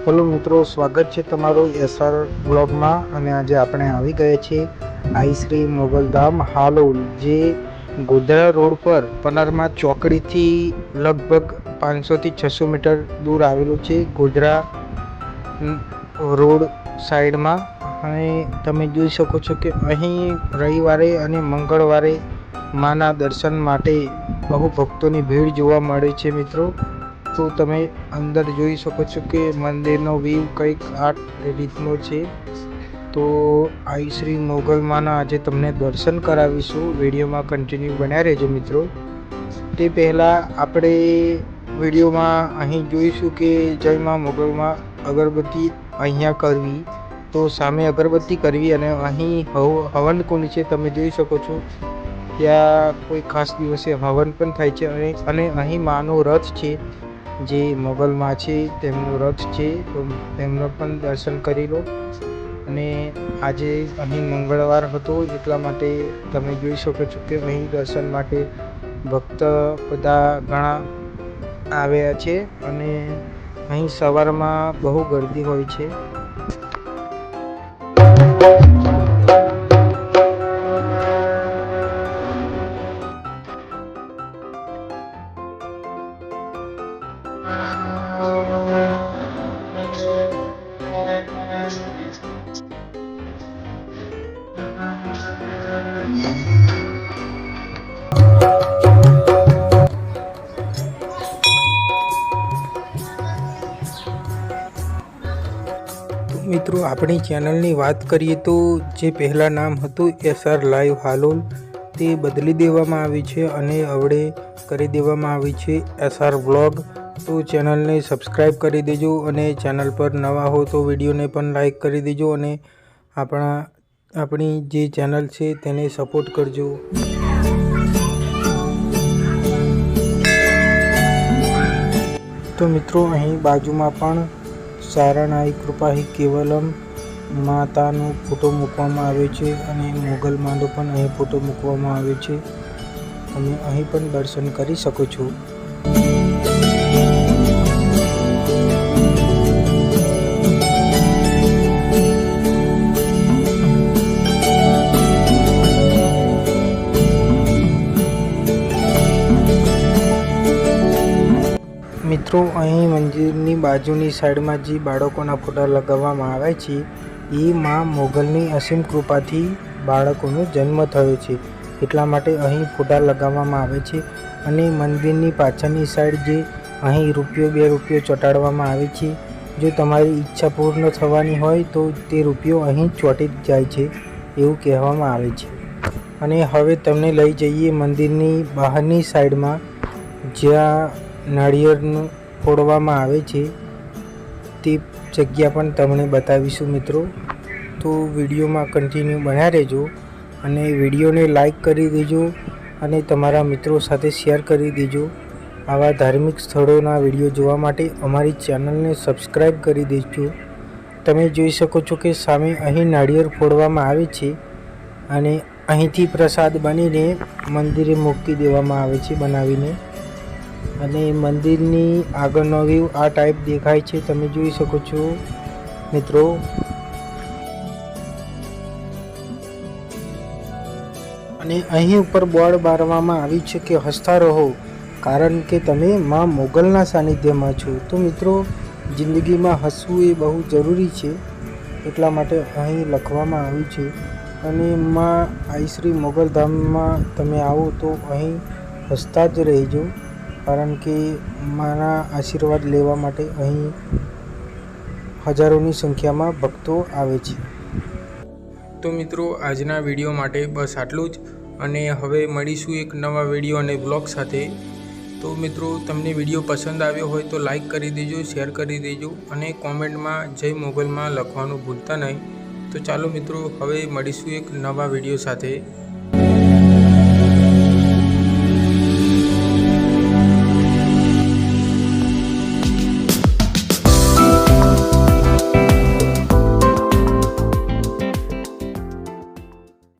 Hello મિત્રો, સ્વાગત છે તમારું એસઆર બ્લોગમાં। અને આજે આપણે આવી ગયા છીએ આઈ શ્રી મોગલધામ હાલોલ, જે ગોધરા રોડ પર પનારમાં ચોકડીથી લગભગ 500 થી 600 મીટર દૂર આવેલું છે, ગોધરા રોડ સાઈડમાં। અને તમે જોઈ શકો છો કે અહીં રવિવારે અને મંગળવારે માના દર્શન માટે બહુ ભક્તોની ભીડ જોવા મળે છે મિત્રો। તો તમે અંદર જોઈ શકો છો કે મંદિરનો વ્યૂ કંઈક આ રીતનો છે। તો આઈ શ્રી મોગલમાના આજે તમને દર્શન કરાવીશું, વિડીયોમાં કન્ટિન્યુ બન્યા રહેજો મિત્રો। તે પહેલાં આપણે વિડીયોમાં અહીં જોઈશું કે જય માં મોગલમાં અગરબત્તી અહીંયા કરવી, તો સામે અગરબત્તી કરવી અને અહીં હવન કુંડ છે, તમે જોઈ શકો છો। ત્યાં કોઈ ખાસ દિવસે હવન પણ થાય છે અને અહીં માનો રથ છે, જે મોગલમાં છે તેમનો રથ છે, તો તેમનો પણ દર્શન કરી લો। અને આજે અહીં મંગળવાર હતો એટલા માટે તમે જોઈ શકો છો કે અહીં દર્શન માટે ભક્ત બધા ઘણા આવ્યા છે અને અહીં સવારમાં બહુ ગર્દી હોય છે। મિત્રો, આપણી ચેનલની વાત કરીએ તો જે પહેલાં નામ હતું એસઆર લાઈવ હાલોલ, તે બદલી દેવામાં આવી છે અને હવે કરી દેવામાં આવી છે એસઆર બ્લોગ। તો ચેનલને સબસ્ક્રાઈબ કરી દેજો અને ચેનલ પર નવા હો તો વિડીયોને પણ લાઈક કરી દેજો અને આપણી જે ચેનલ છે તેને સપોર્ટ કરજો। તો મિત્રો, અહીં બાજુમાં પણ સારણાઈ કૃપાહી કેવલમ માતાનો ફોટો મૂકવામાં આવ્યો છે અને મોગલ માંડો પણ અહીં ફોટો મૂકવામાં આવ્યો છે, તમે અહીં પણ દર્શન કરી શકો છો। મિત્રો, અહીં મંદિરની બાજુની સાઈડમાં જે બાળકોના ફોટા લગાવવામાં આવ્યા છે, એ માં મોગલની અસીમ કૃપાથી બાળકોનો જન્મ થયો છે, એટલા માટે અહીં ફોટા લગાવવામાં આવે છે। અને મંદિરની પાછળની સાઈડ જે અહીં ₹2 ચોંટાડવામાં આવે છે, જો તમારી ઈચ્છા પૂર્ણ થવાની હોય તો તે રૂપિયો અહીં ચોંટી જાય છે, એવું કહેવામાં આવે છે। અને હવે તમને લઈ જઈએ મંદિરની બહારની સાઈડમાં, જ્યાં નાળિયેરનું ફોડવામાં આવે છે, તે જગ્યા પણ તમને બતાવીશું મિત્રો। તો વિડીયોમાં કન્ટિન્યુ બન્યા રહેજો અને વિડીયોને લાઈક કરી દેજો અને તમારા મિત્રો સાથે શેર કરી દેજો। આવા ધાર્મિક સ્થળોના વિડીયો જોવા માટે અમારી ચેનલને સબસ્ક્રાઈબ કરી દેજો। તમે જોઈ શકો છો કે સામે અહીં નાળિયેર ફોડવામાં આવે છે અને અહીંથી પ્રસાદ બનીને મંદિરે મૂકી દેવામાં આવે છે બનાવીને। અને મંદિરની આગળનો વ્યૂ આ ટાઈપ દેખાય છે, તમે જોઈ શકો છો મિત્રો। અને અહીં ઉપર બોર્ડ મારવામાં આવ્યું છે કે હસતા રહો, કારણ કે તમે માં મોગલના સાનિધ્યમાં છો। તો મિત્રો, જિંદગીમાં હસવું એ બહુ જરૂરી છે, એટલા માટે અહીં લખવામાં આવ્યું છે। અને માં આઈ શ્રી મોગલધામમાં તમે આવો તો અહીં હસતા જ રહેજો, કારણ કે માના આશીર્વાદ લેવા માટે અહીં હજારોની સંખ્યામાં ભક્તો આવે છે। તો મિત્રો, આજના વિડીયો માટે બસ આટલું જ, અને હવે મળીશું એક નવા વિડીયો અને બ્લોગ સાથે। તો મિત્રો, તમને વિડીયો પસંદ આવ્યો હોય તો લાઈક કરી દેજો, શેર કરી દેજો અને કોમેન્ટમાં જય મોગલમાં લખવાનું ભૂલતા નહીં। તો ચાલો મિત્રો, હવે મળીશું એક નવા વિડીયો સાથે।